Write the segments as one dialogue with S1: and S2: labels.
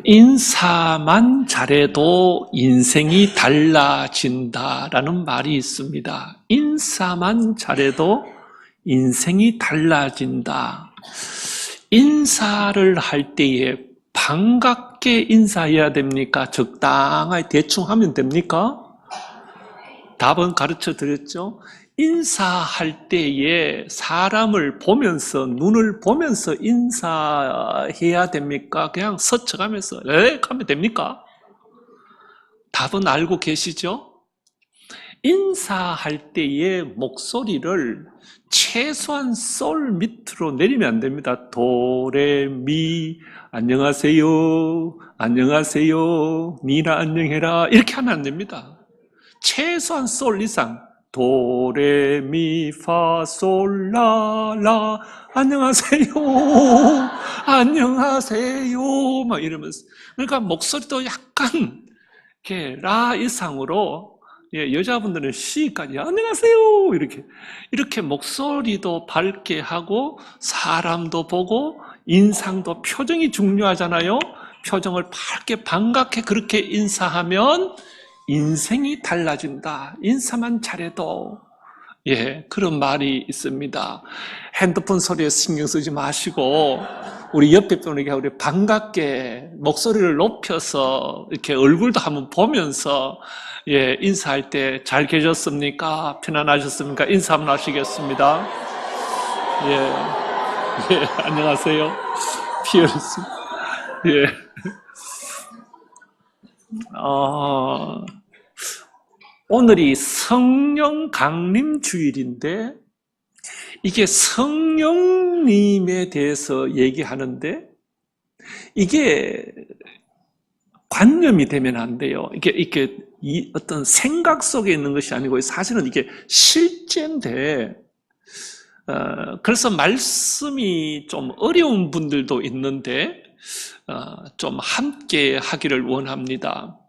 S1: 인사만 잘해도 인생이 달라진다라는 말이 있습니다. 인사만 잘해도 인생이 달라진다. 인사를 할 때에 반갑게 인사해야 됩니까? 적당하게 대충 하면 됩니까? 답은 가르쳐 드렸죠? 인사할 때에 사람을 보면서, 눈을 보면서 인사해야 됩니까? 그냥 스쳐가면서 하면 됩니까? 답은 알고 계시죠? 인사할 때의 목소리를 최소한 솔 밑으로 내리면 안 됩니다. 도, 레, 미, 안녕하세요, 안녕하세요, 니나 안녕해라 이렇게 하면 안 됩니다. 최소한 솔 이상 도, 레, 미, 파, 솔, 라, 라 안녕하세요, 안녕하세요 막 이러면서, 그러니까 목소리도 약간 이렇게 라 이상으로, 여자분들은 시까지 안녕하세요 이렇게 목소리도 밝게 하고 사람도 보고 인상도, 표정이 중요하잖아요. 표정을 밝게 반갑게 그렇게 인사하면 인생이 달라진다. 인사만 잘해도. 그런 말이 있습니다. 핸드폰 소리에 신경 쓰지 마시고 우리 옆에 분에게 우리 반갑게 목소리를 높여서 이렇게 얼굴도 한번 보면서 인사할 때 잘 계셨습니까? 편안하셨습니까? 인사 한번 하시겠습니다. 안녕하세요. 피어스. 오늘이 성령 강림 주일인데, 이게 성령님에 대해서 얘기하는데, 이게 관념이 되면 안 돼요. 이게 어떤 생각 속에 있는 것이 아니고 사실은 이게 실제인데, 그래서 말씀이 좀 어려운 분들도 있는데 좀 함께 하기를 원합니다.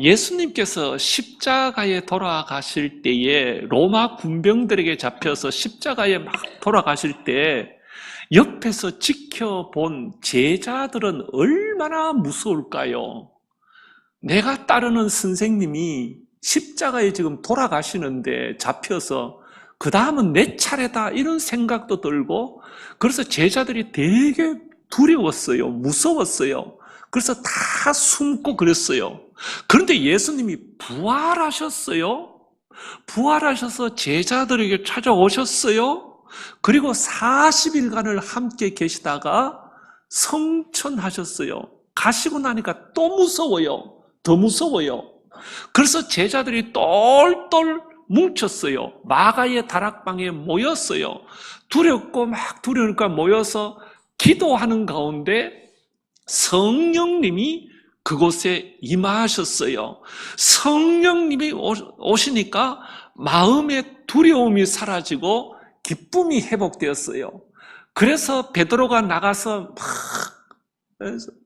S1: 예수님께서 십자가에 돌아가실 때에 로마 군병들에게 잡혀서 십자가에 막 돌아가실 때 옆에서 지켜본 제자들은 얼마나 무서울까요? 내가 따르는 선생님이 십자가에 지금 돌아가시는데 잡혀서 그 다음은 내 차례다 이런 생각도 들고, 그래서 제자들이 되게 두려웠어요. 무서웠어요. 그래서 다 숨고 그랬어요. 그런데 예수님이 부활하셨어요. 부활하셔서 제자들에게 찾아오셨어요. 그리고 40일간을 함께 계시다가 성천하셨어요. 가시고 나니까 또 무서워요. 더 무서워요. 그래서 제자들이 똘똘 뭉쳤어요. 마가의 다락방에 모였어요. 두렵고 막 두려우니까 모여서 기도하는 가운데 성령님이 그곳에 임하셨어요. 성령님이 오시니까 마음의 두려움이 사라지고 기쁨이 회복되었어요. 그래서 베드로가 나가서 막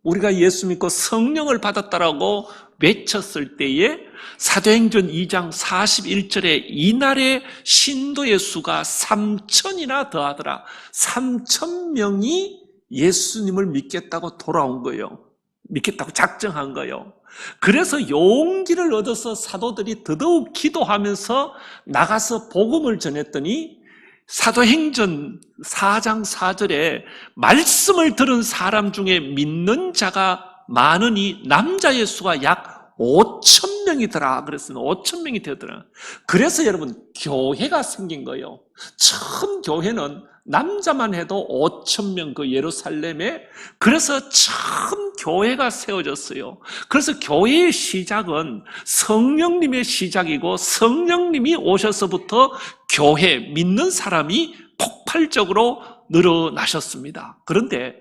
S1: 우리가 예수 믿고 성령을 받았다라고 외쳤을 때에 사도행전 2장 41절에 이날의 신도의 수가 3,000이나 더하더라. 3,000명이 예수님을 믿겠다고 돌아온 거예요. 믿겠다고 작정한 거예요. 그래서 용기를 얻어서 사도들이 더더욱 기도하면서 나가서 복음을 전했더니 사도행전 4장 4절에 말씀을 들은 사람 중에 믿는 자가 많으니 남자의 수가 약 5,000명이더라. 그랬으면 5,000명이 되더라. 그래서 여러분 교회가 생긴 거예요. 처음 교회는 남자만 해도 5,000명 그 예루살렘에, 그래서 처음 교회가 세워졌어요. 그래서 교회의 시작은 성령님의 시작이고 성령님이 오셔서부터 교회 믿는 사람이 폭발적으로 늘어나셨습니다. 그런데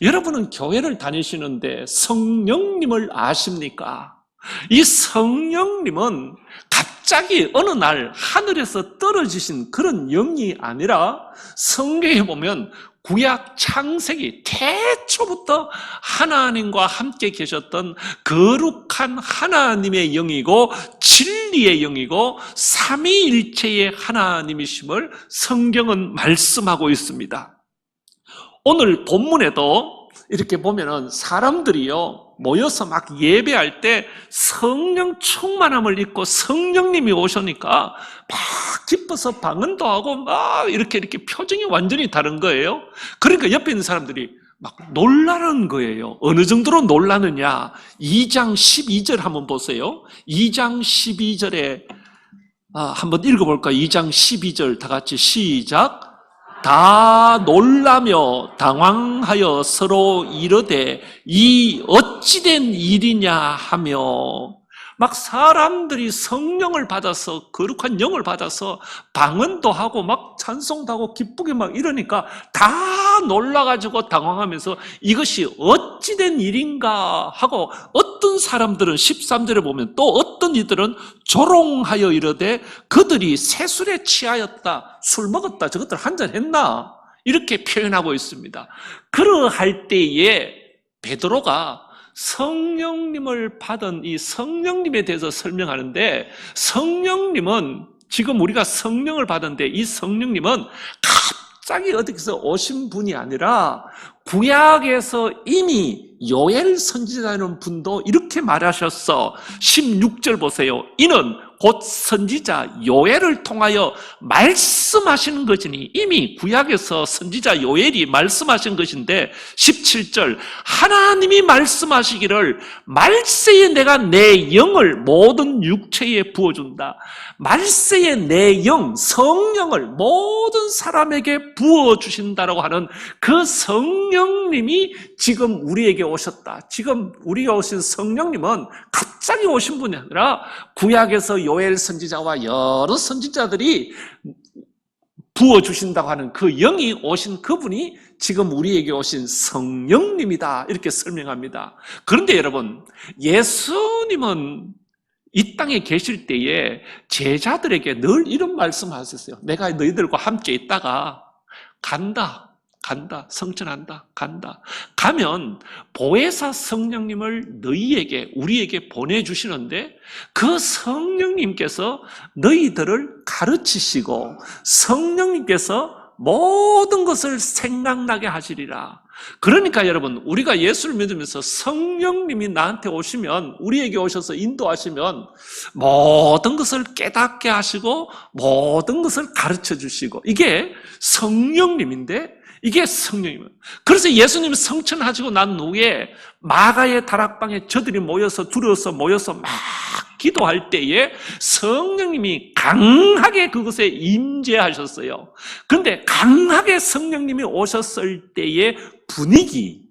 S1: 여러분은 교회를 다니시는데 성령님을 아십니까? 이 성령님은 갑자기 어느 날 하늘에서 떨어지신 그런 영이 아니라 성경에 보면 구약 창세기 태초부터 하나님과 함께 계셨던 거룩한 하나님의 영이고 진리의 영이고 삼위일체의 하나님이심을 성경은 말씀하고 있습니다. 오늘 본문에도 이렇게 보면은 사람들이요, 모여서 막 예배할 때 성령 충만함을 입고 성령님이 오시니까 막 기뻐서 방언도 하고 막 이렇게 표정이 완전히 다른 거예요. 그러니까 옆에 있는 사람들이 막 놀라는 거예요. 어느 정도로 놀라느냐? 2장 12절 한번 보세요. 2장 12절에 한번 읽어볼까요? 2장 12절 다 같이 시작. 다 놀라며 당황하여 서로 이르되 이 어찌된 일이냐 하며, 막 사람들이 성령을 받아서, 거룩한 영을 받아서 방언도 하고 막 찬송도 하고 기쁘게 막 이러니까 다 놀라가지고 당황하면서 이것이 어찌된 일인가 하고, 어떤 사람들은 13절에 보면 또 어떤 이들은 조롱하여 이르되 그들이 새술에 취하였다, 술 먹었다, 저것들 한잔했나, 이렇게 표현하고 있습니다. 그러할 때에 베드로가 성령님을 받은 이 성령님에 대해서 설명하는데, 성령님은 지금 우리가 성령을 받은데 이 성령님은 갑자기 어디서 오신 분이 아니라 구약에서 이미 요엘 선지자라는 분도 이렇게 말하셨어. 16절 보세요. 이는 곧 선지자 요엘을 통하여 말씀하시는 것이니, 이미 구약에서 선지자 요엘이 말씀하신 것인데 17절 하나님이 말씀하시기를 말세에 내가 내 영을 모든 육체에 부어준다. 말세에 내 영, 성령을 모든 사람에게 부어주신다라고 하는 그 성령님이 지금 우리에게 오셨다. 지금 우리가 오신 성령님은 갑자기 오신 분이 아니라 구약에서 요엘 선지자와 여러 선지자들이 부어주신다고 하는 그 영이 오신 그분이 지금 우리에게 오신 성령님이다, 이렇게 설명합니다. 그런데 여러분, 예수님은 이 땅에 계실 때에 제자들에게 늘 이런 말씀하셨어요. 내가 너희들과 함께 있다가 간다, 성천한다, 간다. 가면 보혜사 성령님을 너희에게, 우리에게 보내주시는데 그 성령님께서 너희들을 가르치시고 성령님께서 모든 것을 생각나게 하시리라. 그러니까 여러분, 우리가 예수를 믿으면서 성령님이 나한테 오시면, 우리에게 오셔서 인도하시면 모든 것을 깨닫게 하시고 모든 것을 가르쳐 주시고, 이게 성령님인데, 이게 성령님이에요. 그래서 예수님이 성천하시고 난 후에 마가의 다락방에 저들이 모여서, 두려워서 모여서 막 기도할 때에 성령님이 강하게 그것에 임재하셨어요. 그런데 강하게 성령님이 오셨을 때의 분위기,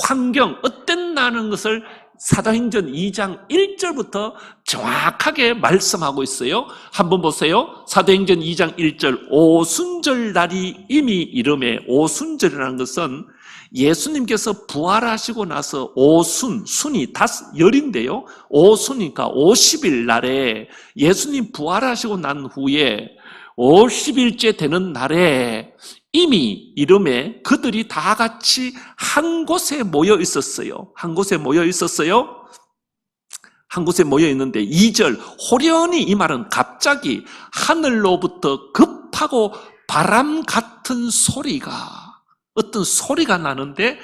S1: 환경 어땠나는 것을 사도행전 2장 1절부터 정확하게 말씀하고 있어요. 한번 보세요. 사도행전 2장 1절, 오순절 날이 이미 이름에, 오순절이라는 것은 예수님께서 부활하시고 나서 오순, 순이 열인데요. 오순이니까 50일 날에, 예수님 부활하시고 난 후에 50일째 되는 날에 이미 이름에 그들이 다 같이 한 곳에 모여 있었어요. 한 곳에 모여 있었어요. 한 곳에 모여 있는데 2절, 호련히, 이 말은 갑자기 하늘로부터 급하고 바람 같은 소리가, 어떤 소리가 나는데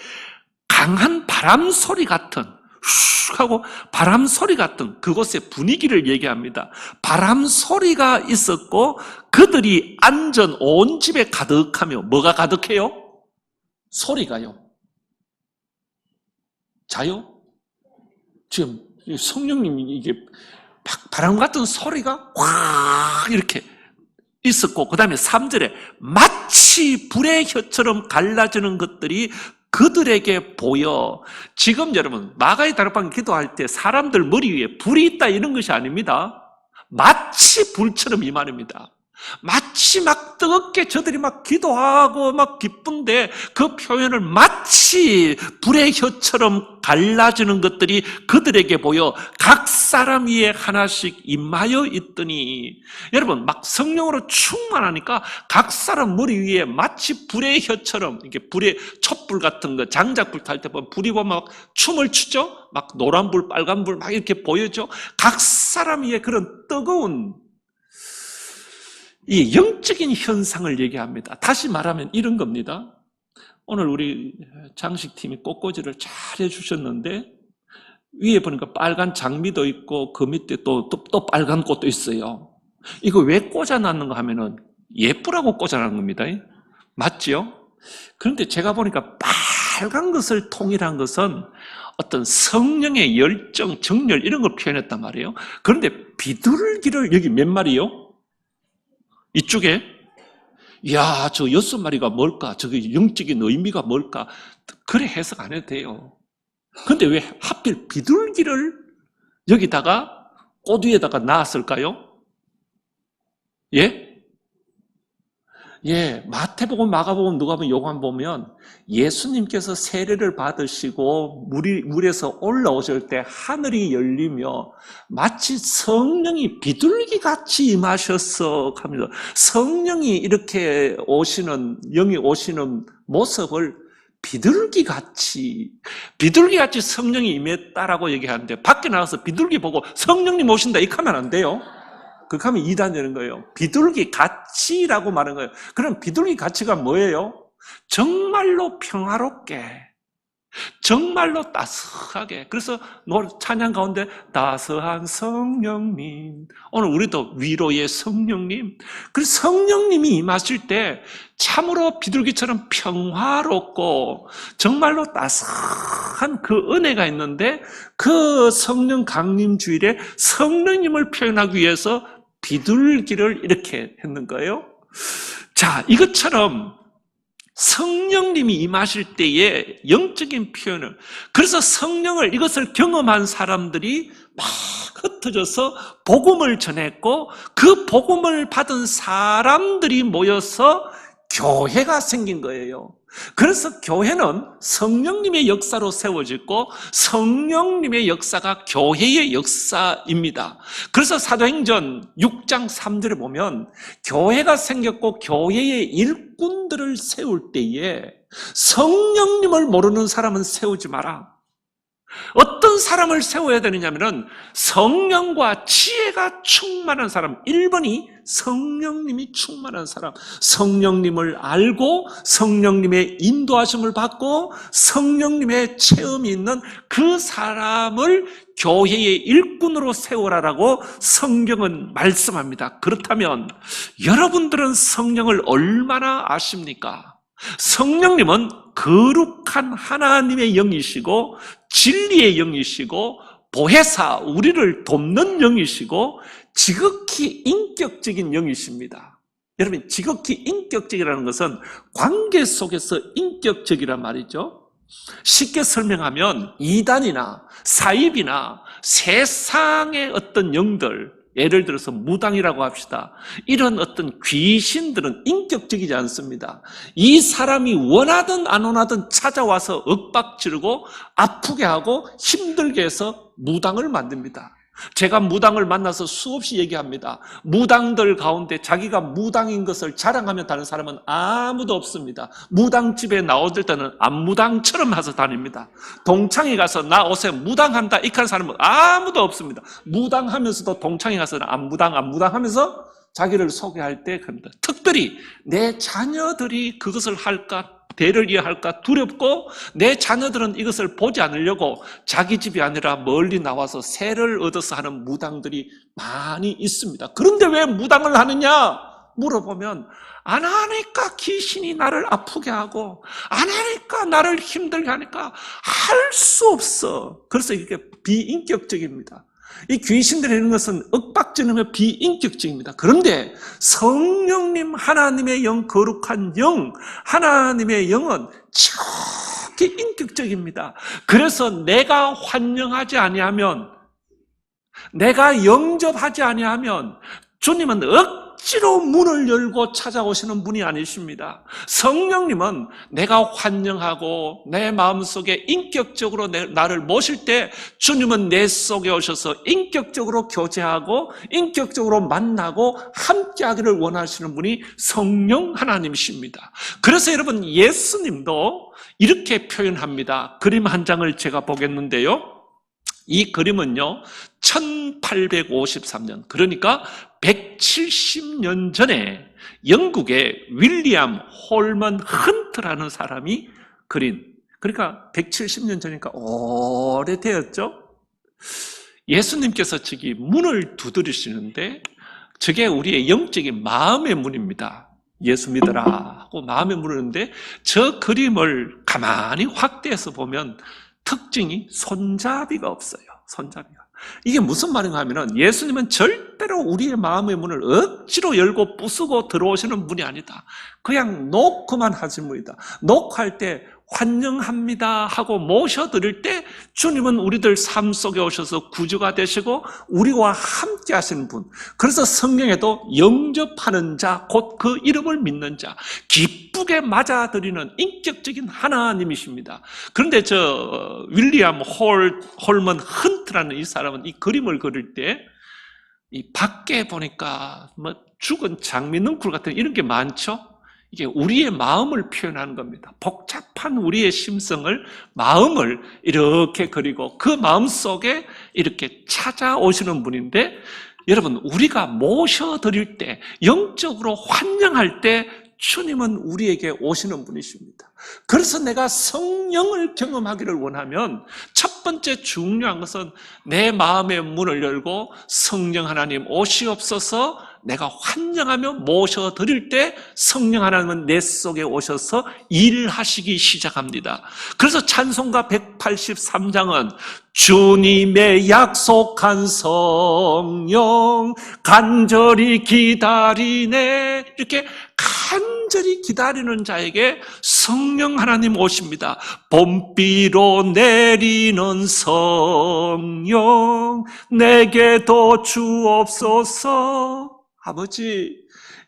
S1: 강한 바람 소리 같은, 슉 하고 바람 소리 같은 그곳의 분위기를 얘기합니다. 바람 소리가 있었고 그들이 앉은 온 집에 가득하며, 뭐가 가득해요? 소리가요. 자요? 지금 성령님이 이게 바람 같은 소리가 확 이렇게 있었고, 그 다음에 3절에 마치 불의 혀처럼 갈라지는 것들이 그들에게 보여. 지금 여러분, 마가의 다락방 기도할 때 사람들 머리 위에 불이 있다 이런 것이 아닙니다. 마치 불처럼 이 말입니다. 마치 막 뜨겁게 저들이 막 기도하고 막 기쁜데 그 표현을 마치 불의 혀처럼 갈라지는 것들이 그들에게 보여 각 사람 위에 하나씩 임하여 있더니, 여러분 막 성령으로 충만하니까 각 사람 머리 위에 마치 불의 혀처럼, 이렇게 불의 촛불 같은 거, 장작불 탈 때 보면 불이 보면 막 춤을 추죠. 막 노란불, 빨간불 막 이렇게 보여죠. 각 사람 위에 그런 뜨거운 이 영적인 현상을 얘기합니다. 다시 말하면 이런 겁니다. 오늘 우리 장식팀이 꽃꽂이를 잘 해주셨는데 위에 보니까 빨간 장미도 있고 그 밑에 또 빨간 꽃도 있어요. 이거 왜 꽂아놨는가 하면은 예쁘라고 꽂아놓은 겁니다. 맞지요? 그런데 제가 보니까 빨간 것을 통일한 것은 어떤 성령의 열정, 정열 이런 걸 표현했단 말이에요. 그런데 비둘기를 여기 몇 마리요? 이쪽에 이야, 저 6마리가 뭘까? 저게 영적인 의미가 뭘까? 그래 해석 안 해도 돼요. 근데 왜 하필 비둘기를 여기다가 꽃 위에다가 놨을까요? 예? 예, 마태복음, 마가복음, 누가복음, 요한 보면 예수님께서 세례를 받으시고 물에서 올라오실 때 하늘이 열리며 마치 성령이 비둘기같이 임하셨어 합니다. 성령이 이렇게 오시는, 영이 오시는 모습을 비둘기같이 성령이 임했다라고 얘기하는데 밖에 나가서 비둘기 보고 성령님 오신다 이렇게 하면 안 돼요. 그렇게 하면 이단되는 거예요. 비둘기 가치라고 말하는 거예요. 그럼 비둘기 가치가 뭐예요? 정말로 평화롭게, 정말로 따스하게. 그래서 찬양 가운데 따스한 성령님. 오늘 우리도 위로의 성령님. 그래서 성령님이 임하실 때 참으로 비둘기처럼 평화롭고 정말로 따스한 그 은혜가 있는데 그 성령 강림 주일에 성령님을 표현하기 위해서 비둘기를 이렇게 했는 거예요. 자, 이것처럼 성령님이 임하실 때의 영적인 표현을, 그래서 성령을 이것을 경험한 사람들이 막 흩어져서 복음을 전했고 그 복음을 받은 사람들이 모여서 교회가 생긴 거예요. 그래서 교회는 성령님의 역사로 세워졌고 성령님의 역사가 교회의 역사입니다. 그래서 사도행전 6장 3절에 보면 교회가 생겼고 교회의 일꾼들을 세울 때에 성령님을 모르는 사람은 세우지 마라. 어떤 사람을 세워야 되느냐면은 성령과 지혜가 충만한 사람, 1번이 성령님이 충만한 사람, 성령님을 알고 성령님의 인도하심을 받고 성령님의 체험이 있는 그 사람을 교회의 일꾼으로 세우라라고 성경은 말씀합니다. 그렇다면 여러분들은 성령을 얼마나 아십니까? 성령님은 거룩한 하나님의 영이시고 진리의 영이시고 보혜사, 우리를 돕는 영이시고 지극히 인격적인 영이십니다. 여러분, 지극히 인격적이라는 것은 관계 속에서 인격적이란 말이죠. 쉽게 설명하면 이단이나 사입이나 세상의 어떤 영들, 예를 들어서 무당이라고 합시다. 이런 어떤 귀신들은 인격적이지 않습니다. 이 사람이 원하든 안 원하든 찾아와서 윽박지르고 아프게 하고 힘들게 해서 무당을 만듭니다. 제가 무당을 만나서 수없이 얘기합니다. 무당들 가운데 자기가 무당인 것을 자랑하며 다니는 사람은 아무도 없습니다. 무당집에 나오들 때는 안무당처럼 해서 다닙니다. 동창회 가서 나 옷에 무당한다 이렇게 하는 사람은 아무도 없습니다. 무당하면서도 동창회 가서 안무당 하면서 자기를 소개할 때 그럽니다. 특별히 내 자녀들이 그것을 할까, 대를 이어할까 두렵고 내 자녀들은 이것을 보지 않으려고 자기 집이 아니라 멀리 나와서 세를 얻어서 하는 무당들이 많이 있습니다. 그런데 왜 무당을 하느냐 물어보면 안 하니까 귀신이 나를 아프게 하고 안 하니까 나를 힘들게 하니까 할 수 없어. 그래서 이게 비인격적입니다. 이 귀신들이 하는 것은 윽박지르며 비인격적입니다. 그런데 성령님, 하나님의 영, 거룩한 영, 하나님의 영은 지극히 인격적입니다. 그래서 내가 환영하지 아니하면, 내가 영접하지 아니하면 주님은 억지로 문을 열고 찾아오시는 분이 아니십니다. 성령님은 내가 환영하고 내 마음속에 인격적으로 나를 모실 때 주님은 내 속에 오셔서 인격적으로 교제하고 인격적으로 만나고 함께하기를 원하시는 분이 성령 하나님이십니다. 그래서 여러분, 예수님도 이렇게 표현합니다. 그림 한 장을 제가 보겠는데요. 이 그림은요 1853년, 그러니까 170년 전에 영국의 윌리엄 홀먼 헌트라는 사람이 그린, 그러니까 170년 전이니까 오래되었죠. 예수님께서 저기 문을 두드리시는데 저게 우리의 영적인 마음의 문입니다. 예수 믿어라 하고 마음의 문을 여는데 저 그림을 가만히 확대해서 보면 특징이 손잡이가 없어요. 손잡이가. 이게 무슨 말인가 하면은 예수님은 절대로 우리의 마음의 문을 억지로 열고 부수고 들어오시는 분이 아니다. 그냥 놓고만 하신 분이다. 놓고할 때 환영합니다 하고 모셔드릴 때 주님은 우리들 삶 속에 오셔서 구주가 되시고 우리와 함께 하시는 분. 그래서 성경에도 영접하는 자, 곧 그 이름을 믿는 자, 기쁘게 맞아들이는 인격적인 하나님이십니다. 그런데 저 윌리엄 홀먼 헌트라는 이 사람은 이 그림을 그릴 때 이 밖에 보니까 뭐 죽은 장미 넝쿨 같은 이런 게 많죠. 이게 우리의 마음을 표현하는 겁니다. 복잡한 우리의 심성을, 마음을 이렇게 그리고 그 마음 속에 이렇게 찾아오시는 분인데, 여러분, 우리가 모셔드릴 때, 영적으로 환영할 때 주님은 우리에게 오시는 분이십니다. 그래서 내가 성령을 경험하기를 원하면 첫 번째 중요한 것은 내 마음의 문을 열고 성령 하나님 오시옵소서, 내가 환영하며 모셔드릴 때 성령 하나님은 내 속에 오셔서 일하시기 시작합니다. 그래서 찬송가 183장은 주님의 약속한 성령 간절히 기다리네, 이렇게 간절히 기다리는 자에게 성령 하나님 오십니다. 봄비로 내리는 성령 내게도 주옵소서. 아버지,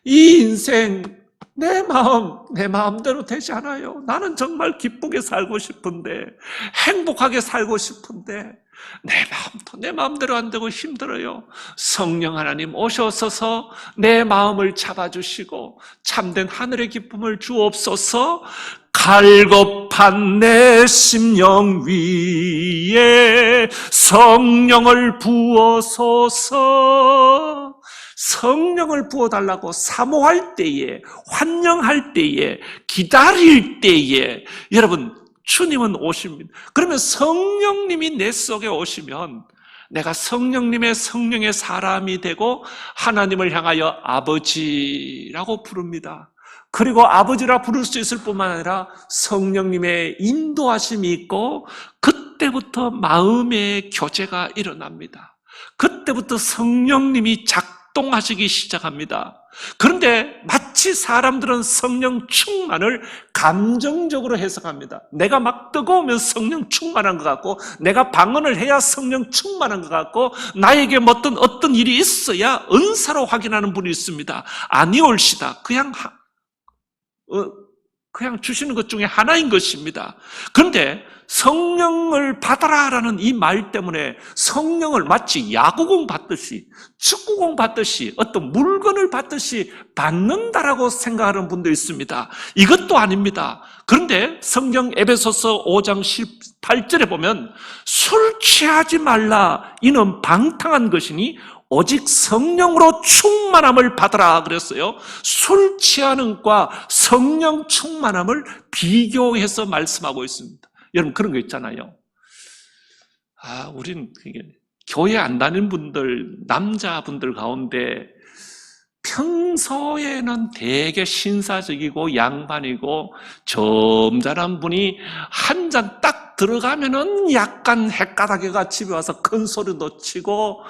S1: 이 인생 내 마음대로 되지 않아요. 나는 정말 기쁘게 살고 싶은데, 행복하게 살고 싶은데 내 마음대로 안 되고 힘들어요. 성령 하나님 오셔서 내 마음을 잡아주시고 참된 하늘의 기쁨을 주옵소서. 갈급한 내 심령 위에 성령을 부어소서. 성령을 부어달라고 사모할 때에, 환영할 때에, 기다릴 때에 여러분 주님은 오십니다. 그러면 성령님이 내 속에 오시면 내가 성령의 사람이 되고 하나님을 향하여 아버지라고 부릅니다. 그리고 아버지라 부를 수 있을 뿐만 아니라 성령님의 인도하심이 있고 그때부터 마음의 교제가 일어납니다. 그때부터 성령님이 작동하시기 시작합니다. 그런데 마치 사람들은 성령 충만을 감정적으로 해석합니다. 내가 막 뜨거우면 성령 충만한 것 같고, 내가 방언을 해야 성령 충만한 것 같고, 나에게 어떤 일이 있어야 은사로 확인하는 분이 있습니다. 아니올시다. 그냥 주시는 것 중에 하나인 것입니다. 그런데 성령을 받아라라는 이 말 때문에 성령을 마치 야구공 받듯이, 축구공 받듯이, 어떤 물건을 받듯이 받는다라고 생각하는 분도 있습니다. 이것도 아닙니다. 그런데 성경 에베소서 5장 18절에 보면 술 취하지 말라, 이는 방탕한 것이니 오직 성령으로 충만함을 받아라 그랬어요. 술 취하는 것과 성령 충만함을 비교해서 말씀하고 있습니다. 여러분 그런 거 있잖아요. 우린 교회 안 다니는 분들, 남자분들 가운데 평소에는 되게 신사적이고 양반이고 점잖은 분이 한 잔 딱 들어가면은 약간 헷가닥해가 집에 와서 큰 소리도 치고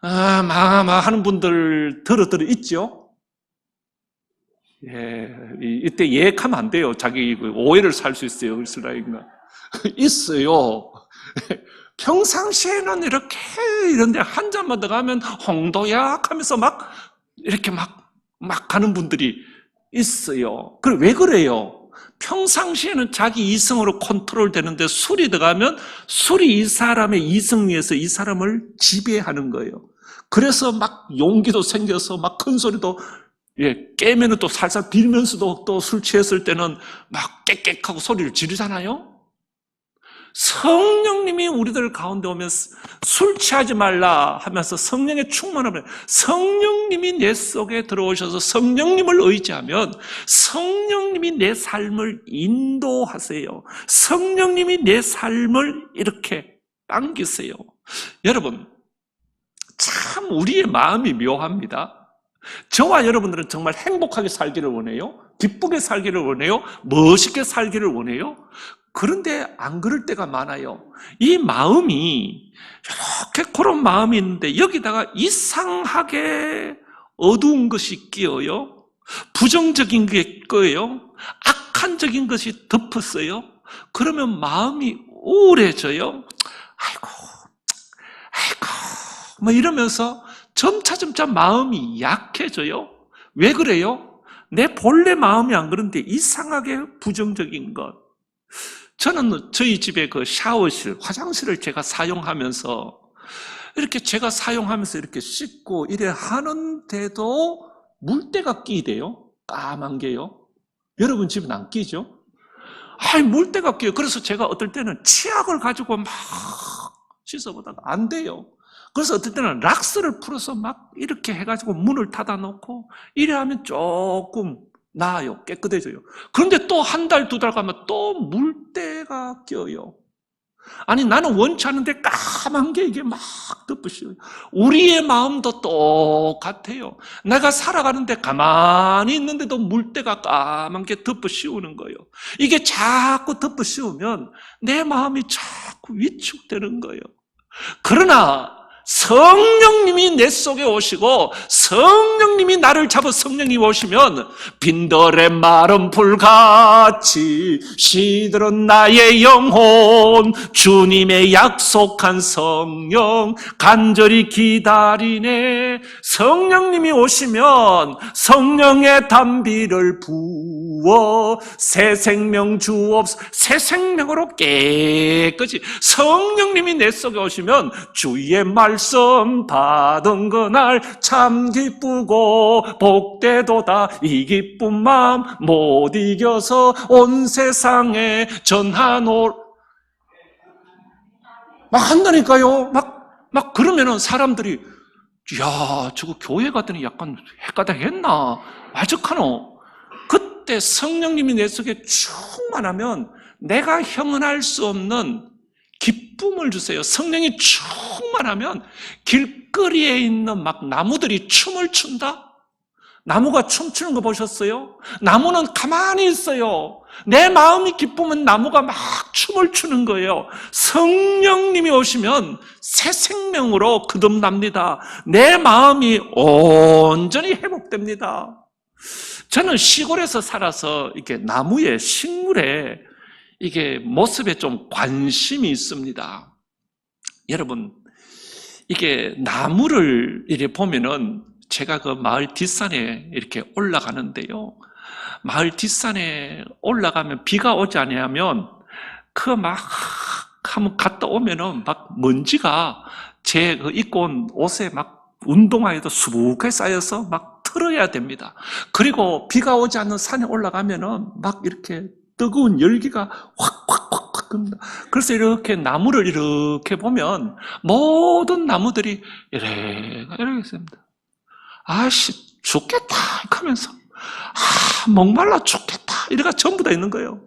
S1: 하는 분들 들어 있죠? 예, 이때 예약하면 안 돼요. 자기 오해를 살 수 있어요. 이스라엘인가? 있어요. 평상시에는 이런데 한 잔만 더 가면 홍도약 하면서 이렇게 가는 분들이 있어요. 그래, 왜 그래요? 평상시에는 자기 이성으로 컨트롤 되는데 술이 들어가면 술이 이 사람의 이성 위에서 이 사람을 지배하는 거예요. 그래서 용기도 생겨서 큰 소리도, 깨면은 또 살살 빌면서도 또 술 취했을 때는 깨끗하고 소리를 지르잖아요? 성령님이 우리들 가운데 오면 술 취하지 말라 하면서 성령의 충만함을, 성령님이 내 속에 들어오셔서 성령님을 의지하면 성령님이 내 삶을 인도하세요. 성령님이 내 삶을 이렇게 당기세요. 여러분, 참 우리의 마음이 묘합니다. 저와 여러분들은 정말 행복하게 살기를 원해요? 기쁘게 살기를 원해요? 멋있게 살기를 원해요? 그런데 안 그럴 때가 많아요. 이 마음이 이렇게 그런 마음이 있는데 여기다가 이상하게 어두운 것이 끼어요. 부정적인 게 끼어요. 악한적인 것이 덮었어요. 그러면 마음이 우울해져요. 아이고 뭐 이러면서 점차 마음이 약해져요. 왜 그래요? 내 본래 마음이 안 그런데 이상하게 부정적인 것. 저는 저희 집에 그 샤워실, 화장실을 제가 사용하면서 이렇게 씻고 이래 하는데도 물때가 끼대요. 까만 게요. 여러분 집은 안 끼죠? 물때가 끼요. 그래서 제가 어떨 때는 치약을 가지고 막 씻어보다가 안 돼요. 그래서 어떨 때는 락스를 풀어서 막 이렇게 해가지고 문을 닫아놓고 이래 하면 조금 나아요. 깨끗해져요. 그런데 또 한 달, 두 달 가면 또 물때가 껴요. 아니 나는 원치 않은데 까만 게 이게 막 덮으시고요. 우리의 마음도 똑같아요. 내가 살아가는데 가만히 있는데도 물때가 까만 게 덮으시우는 거예요. 이게 자꾸 덮으시우면 내 마음이 자꾸 위축되는 거예요. 그러나 성령님이 내 속에 오시고 성령님이 나를 잡아 성령이 오시면 빈들의 마른 불같이 시들은 나의 영혼 주님의 약속한 성령 간절히 기다리네. 성령님이 오시면 성령의 단비를 부어 새 생명 주옵소서. 새 생명으로 깨끗이 성령님이 내 속에 오시면 주의 말씀 받은 그날 참 기쁘고 복되도다. 이 기쁜 마음 못 이겨서 온 세상에 전하노. 막 한다니까요. 막 그러면은 사람들이 야 저거 교회 갔더니 약간 헷가닥했나 아적하노. 그때 성령님이 내 속에 충만하면 내가 형언할 수 없는 기쁨을 주세요. 성령이 충만하면 길거리에 있는 막 나무들이 춤을 춘다? 나무가 춤추는 거 보셨어요? 나무는 가만히 있어요. 내 마음이 기쁘면 나무가 막 춤을 추는 거예요. 성령님이 오시면 새 생명으로 거듭납니다. 내 마음이 온전히 회복됩니다. 저는 시골에서 살아서 이렇게 나무에, 식물에 이게 모습에 좀 관심이 있습니다. 여러분, 이게 나무를 이렇게 보면은 제가 그 마을 뒷산에 이렇게 올라가는데요. 마을 뒷산에 올라가면 비가 오지 않으면 그 막 한번 갔다 오면은 막 먼지가 제 그 입고 온 옷에 막 운동화에도 수북하게 쌓여서 막 털어야 됩니다. 그리고 비가 오지 않는 산에 올라가면은 막 이렇게 뜨거운 열기가 확 끓는다. 그래서 이렇게 나무를 이렇게 보면 모든 나무들이 이렇게 있습니다. 아씨 죽겠다 하면서 목말라 죽겠다 이래가 전부 다 있는 거예요.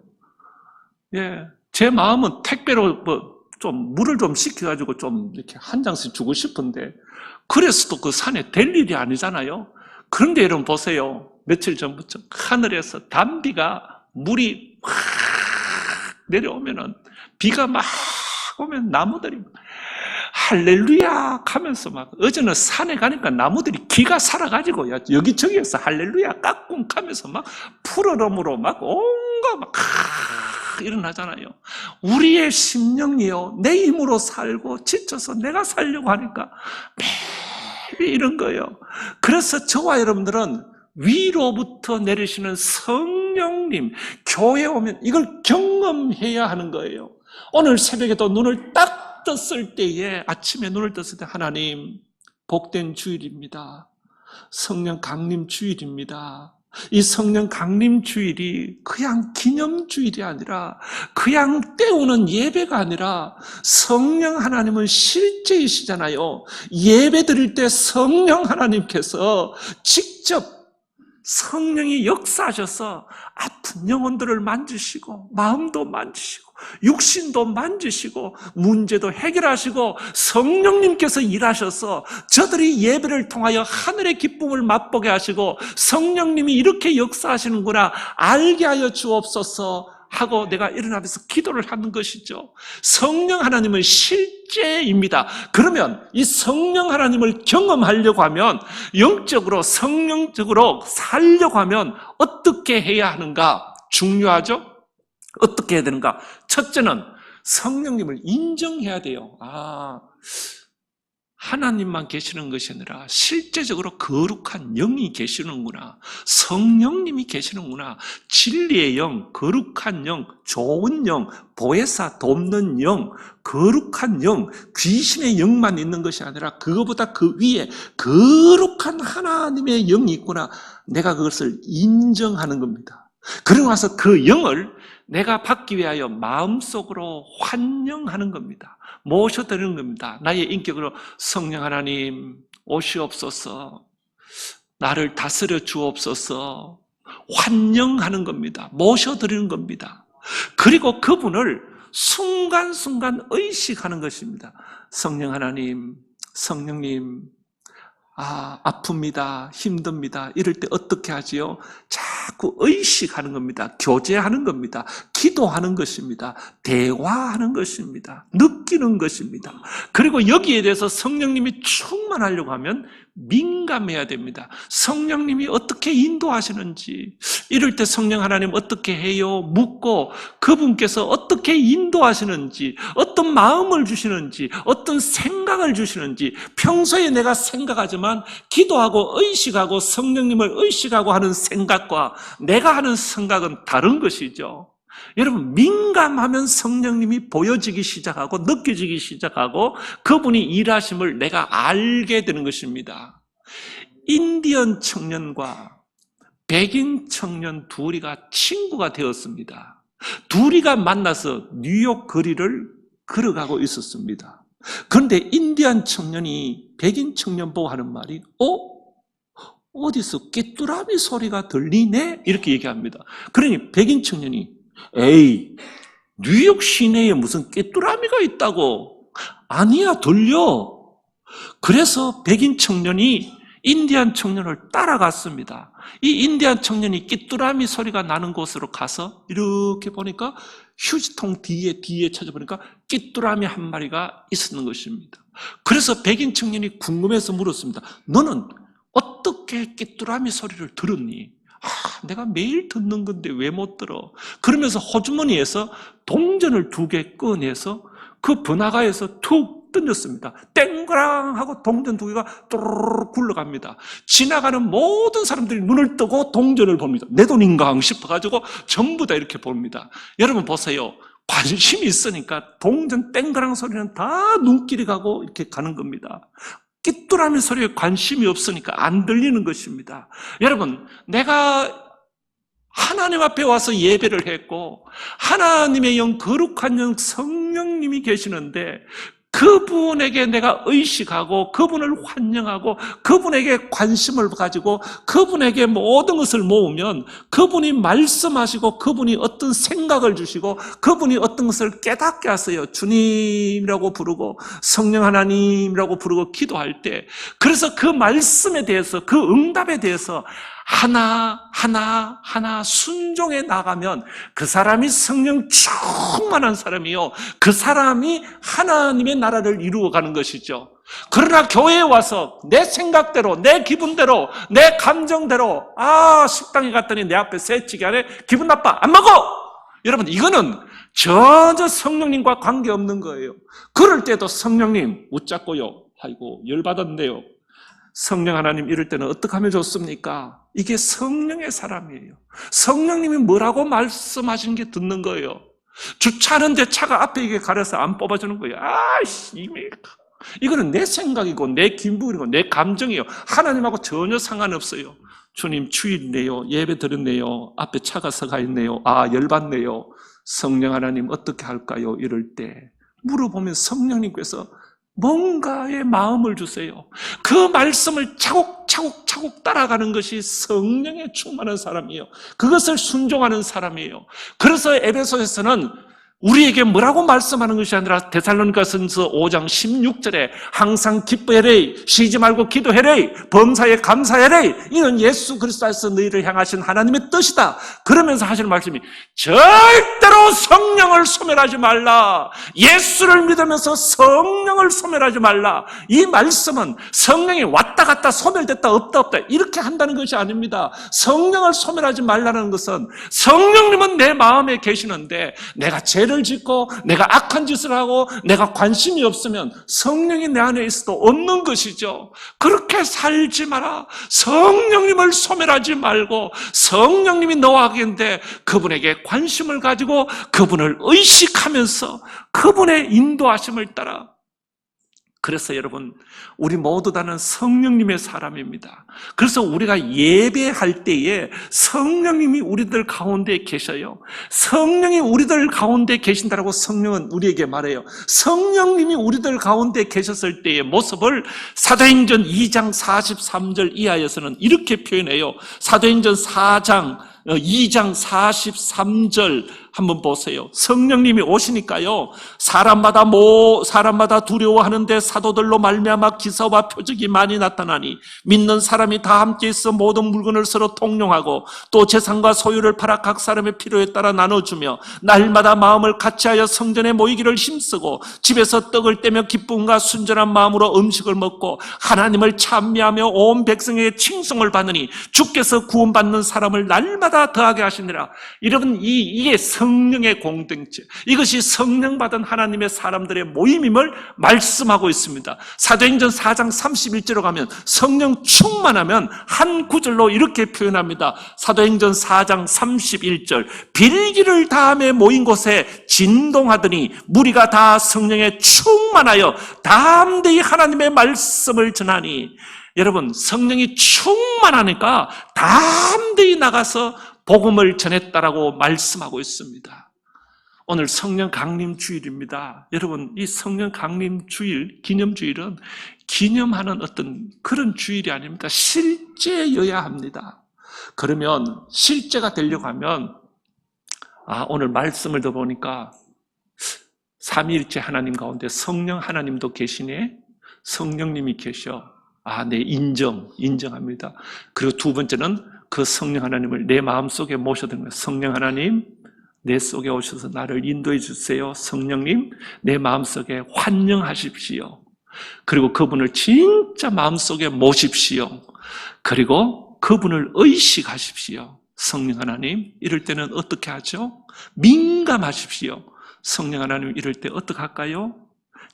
S1: 예, 제 마음은 택배로 좀 물을 좀 시켜가지고 좀 이렇게 한 장씩 주고 싶은데 그래서도 그 산에 될 일이 아니잖아요. 그런데 여러분 보세요. 며칠 전부터 하늘에서 단비가 물이 확 내려오면은 비가 막 오면 나무들이 할렐루야 하면서 막 어제는 산에 가니까 나무들이 기가 살아가지고 여기저기에서 할렐루야 깍꿍 하면서 막 푸르름으로 막 온갖 막 일어나잖아요. 우리의 심령이요 내 힘으로 살고 지쳐서 내가 살려고 하니까 매일 이런 거예요. 그래서 저와 여러분들은 위로부터 내리시는 성령님, 교회에 오면 이걸 경험해야 하는 거예요. 오늘 새벽에도 눈을 딱 떴을 때에, 아침에 눈을 떴을 때 하나님, 복된 주일입니다. 성령 강림 주일입니다. 이 성령 강림 주일이 그냥 기념 주일이 아니라 그냥 때우는 예배가 아니라 성령 하나님은 실제이시잖아요. 예배 드릴 때 성령 하나님께서 직접 성령이 역사하셔서 아픈 영혼들을 만지시고 마음도 만지시고 육신도 만지시고 문제도 해결하시고 성령님께서 일하셔서 저들이 예배를 통하여 하늘의 기쁨을 맛보게 하시고 성령님이 이렇게 역사하시는구나 알게 하여 주옵소서 하고 내가 일어나면서 기도를 하는 것이죠. 성령 하나님은 실제입니다. 그러면 이 성령 하나님을 경험하려고 하면 영적으로 성령적으로 살려고 하면 어떻게 해야 하는가? 중요하죠? 어떻게 해야 되는가? 첫째는 성령님을 인정해야 돼요. 하나님만 계시는 것이 아니라 실제적으로 거룩한 영이 계시는구나. 성령님이 계시는구나. 진리의 영, 거룩한 영, 좋은 영, 보혜사, 돕는 영, 거룩한 영, 귀신의 영만 있는 것이 아니라 그거보다 그 위에 거룩한 하나님의 영이 있구나. 내가 그것을 인정하는 겁니다. 그러고 나서 그 영을 내가 받기 위하여 마음속으로 환영하는 겁니다. 모셔드리는 겁니다. 나의 인격으로 성령 하나님 오시옵소서, 나를 다스려 주옵소서 환영하는 겁니다. 모셔드리는 겁니다. 그리고 그분을 순간순간 의식하는 것입니다. 성령 하나님, 성령님, 아픕니다. 힘듭니다. 이럴 때 어떻게 하지요? 자꾸 의식하는 겁니다. 교제하는 겁니다. 기도하는 것입니다. 대화하는 것입니다. 느끼는 것입니다. 그리고 여기에 대해서 성령님이 충만하려고 하면 민감해야 됩니다. 성령님이 어떻게 인도하시는지, 이럴 때 성령 하나님 어떻게 해요? 묻고 그분께서 어떻게 인도하시는지, 어떤 마음을 주시는지, 어떤 생각을 주시는지, 평소에 내가 생각하지만 기도하고 의식하고 성령님을 의식하고 하는 생각과 내가 하는 생각은 다른 것이죠. 여러분, 민감하면 성령님이 보여지기 시작하고 느껴지기 시작하고 그분이 일하심을 내가 알게 되는 것입니다. 인디언 청년과 백인 청년 둘이가 친구가 되었습니다. 둘이가 만나서 뉴욕 거리를 걸어가고 있었습니다. 그런데 인디언 청년이 백인 청년 보고 하는 말이 어디서 꿰뚜라미 소리가 들리네? 이렇게 얘기합니다. 그러니 백인 청년이 에이, 뉴욕 시내에 무슨 꿰뚜라미가 있다고? 아니야, 들려. 그래서 백인 청년이 인디안 청년을 따라갔습니다. 이 인디안 청년이 꿰뚜라미 소리가 나는 곳으로 가서 이렇게 보니까 휴지통 뒤에 찾아보니까 꿰뚜라미 한 마리가 있었는 것입니다. 그래서 백인 청년이 궁금해서 물었습니다. 너는 어떻게 꿰뚜라미 소리를 들었니? 내가 매일 듣는 건데 왜 못 들어? 그러면서 호주머니에서 동전을 2개 꺼내서 그 번화가에서 툭 던졌습니다. 땡그랑 하고 동전 2개가 또르르 굴러갑니다. 지나가는 모든 사람들이 눈을 뜨고 동전을 봅니다. 내 돈인가 싶어가지고 전부 다 이렇게 봅니다. 여러분 보세요. 관심이 있으니까 동전 땡그랑 소리는 다 눈길이 가고 이렇게 가는 겁니다. 깃뚜라미 소리에 관심이 없으니까 안 들리는 것입니다. 여러분, 내가 하나님 앞에 와서 예배를 했고 하나님의 영, 거룩한 영, 성령님이 계시는데 그분에게 내가 의식하고 그분을 환영하고 그분에게 관심을 가지고 그분에게 모든 것을 모으면 그분이 말씀하시고 그분이 어떤 생각을 주시고 그분이 어떤 것을 깨닫게 하세요. 주님이라고 부르고 성령 하나님이라고 부르고 기도할 때, 그래서 그 말씀에 대해서, 그 응답에 대해서 하나 순종해 나가면 그 사람이 성령 충만한 사람이요, 그 사람이 하나님의 나라를 이루어가는 것이죠. 그러나 교회에 와서 내 생각대로, 내 기분대로, 내 감정대로 식당에 갔더니 내 앞에 새치기 하네, 기분 나빠, 안 먹어! 여러분, 이거는 전혀 성령님과 관계없는 거예요. 그럴 때도 성령님 웃자고요, 아이고 열받았는데요, 성령 하나님 이럴 때는 어떻게 하면 좋습니까? 이게 성령의 사람이에요. 성령님이 뭐라고 말씀하시는 게 듣는 거예요. 주차하는데 차가 앞에 이게 가려서 안 뽑아주는 거예요. 이거는 내 생각이고 내 기분이고 내 감정이에요. 하나님하고 전혀 상관없어요. 주님 주일이네요. 예배 드렸네요. 앞에 차가 서가 있네요. 아, 열받네요. 성령 하나님 어떻게 할까요? 이럴 때 물어보면 성령님께서 뭔가의 마음을 주세요. 그 말씀을 차곡차곡 따라가는 것이 성령에 충만한 사람이에요. 그것을 순종하는 사람이에요. 그래서 에베소에서는 우리에게 뭐라고 말씀하는 것이 아니라 데살로니가전서 5장 16절에 항상 기뻐해래, 쉬지 말고 기도해래, 범사에 감사해래, 이는 예수 그리스도에서 너희를 향하신 하나님의 뜻이다. 그러면서 하시는 말씀이 절대로 성령을 소멸하지 말라. 예수를 믿으면서 성령을 소멸하지 말라. 이 말씀은 성령이 왔다 갔다 소멸됐다 없다 이렇게 한다는 것이 아닙니다. 성령을 소멸하지 말라는 것은 성령님은 내 마음에 계시는데 내가 죄를 짓고 내가 악한 짓을 하고 내가 관심이 없으면 성령이 내 안에 있어도 없는 것이죠. 그렇게 살지 마라. 성령님을 소멸하지 말고 성령님이 너와 계신데 그분에게 관심을 가지고 그분을 의식하면서 그분의 인도하심을 따라. 그래서 여러분, 우리 모두 다는 성령님의 사람입니다. 그래서 우리가 예배할 때에 성령님이 우리들 가운데 계셔요. 성령이 우리들 가운데 계신다라고 성령은 우리에게 말해요. 성령님이 우리들 가운데 계셨을 때의 모습을 사도행전 2장 43절 이하에서는 이렇게 표현해요. 사도행전 4장 2장 43절 한번 보세요. 성령님이 오시니까요, 사람마다 두려워하는데 사도들로 말미암아 기사와 표적이 많이 나타나니 믿는 사람이 다 함께 있어 모든 물건을 서로 통용하고 또 재산과 소유를 팔아 각 사람의 필요에 따라 나눠주며 날마다 마음을 같이하여 성전에 모이기를 힘쓰고 집에서 떡을 떼며 기쁨과 순전한 마음으로 음식을 먹고 하나님을 찬미하며 온 백성에게 칭송을 받으니 주께서 구원받는 사람을 날마다 더하게 하시니라. 여러분, 이게 성령의 공동체, 이것이 성령 받은 하나님의 사람들의 모임임을 말씀하고 있습니다. 사도행전 4장 31절로 가면 성령 충만하면 한 구절로 이렇게 표현합니다. 사도행전 4장 31절, 빌기를 다함에 모인 곳에 진동하더니 무리가 다 성령에 충만하여 담대히 하나님의 말씀을 전하니. 여러분, 성령이 충만하니까 담대히 나가서 복음을 전했다라고 말씀하고 있습니다. 오늘 성령 강림 주일입니다. 여러분, 이 성령 강림 주일, 기념주일은 기념하는 어떤 그런 주일이 아닙니다. 실제여야 합니다. 그러면 실제가 되려고 하면, 오늘 말씀을 들어보니까 삼위일체 하나님 가운데 성령 하나님도 계시네, 성령님이 계셔. 네, 인정합니다. 그리고 두 번째는 그 성령 하나님을 내 마음속에 모셔드는 거예요. 성령 하나님, 내 속에 오셔서 나를 인도해 주세요. 성령님, 내 마음속에 환영하십시오. 그리고 그분을 진짜 마음속에 모십시오. 그리고 그분을 의식하십시오. 성령 하나님, 이럴 때는 어떻게 하죠? 민감하십시오. 성령 하나님, 이럴 때 어떻게 할까요?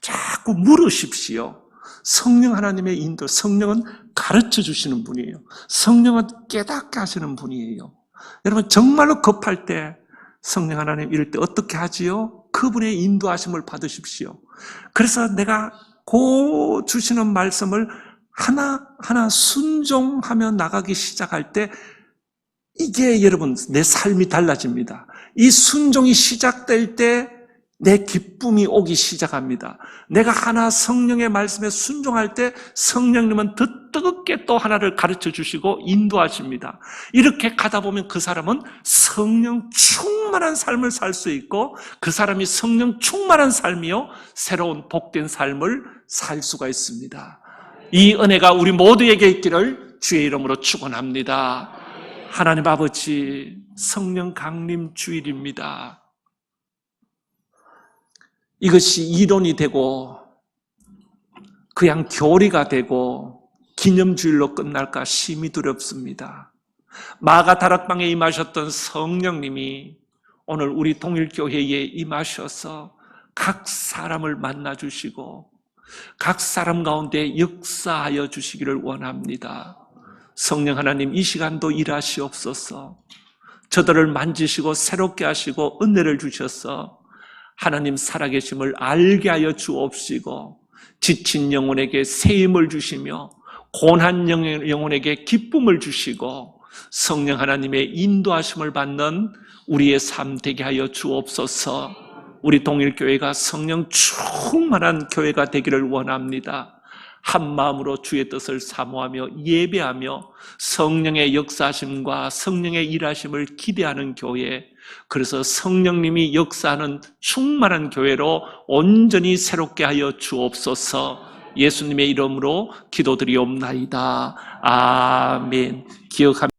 S1: 자꾸 물으십시오. 성령 하나님의 인도, 성령은 가르쳐 주시는 분이에요. 성령은 깨닫게 하시는 분이에요. 여러분, 정말로 급할 때 성령 하나님 이럴 때 어떻게 하지요? 그분의 인도하심을 받으십시오. 그래서 내가 그 주시는 말씀을 하나하나 순종하며 나가기 시작할 때 이게 여러분 내 삶이 달라집니다. 이 순종이 시작될 때 내 기쁨이 오기 시작합니다. 내가 하나 성령의 말씀에 순종할 때 성령님은 더 뜨겁게 또 하나를 가르쳐 주시고 인도하십니다. 이렇게 가다 보면 그 사람은 성령 충만한 삶을 살 수 있고 그 사람이 성령 충만한 삶이요, 새로운 복된 삶을 살 수가 있습니다. 이 은혜가 우리 모두에게 있기를 주의 이름으로 축원합니다. 하나님 아버지, 성령 강림 주일입니다. 이것이 이론이 되고 그냥 교리가 되고 기념주일로 끝날까 심히 두렵습니다. 마가 다락방에 임하셨던 성령님이 오늘 우리 동일교회에 임하셔서 각 사람을 만나주시고 각 사람 가운데 역사하여 주시기를 원합니다. 성령 하나님, 이 시간도 일하시옵소서. 저들을 만지시고 새롭게 하시고 은혜를 주셔서 하나님 살아계심을 알게 하여 주옵시고 지친 영혼에게 새 힘을 주시며 고난 영혼에게 기쁨을 주시고 성령 하나님의 인도하심을 받는 우리의 삶 되게 하여 주옵소서. 우리 동일교회가 성령 충만한 교회가 되기를 원합니다. 한 마음으로 주의 뜻을 사모하며 예배하며 성령의 역사하심과 성령의 일하심을 기대하는 교회, 그래서 성령님이 역사하는 충만한 교회로 온전히 새롭게 하여 주옵소서. 예수님의 이름으로 기도드리옵나이다. 아멘. 기억하며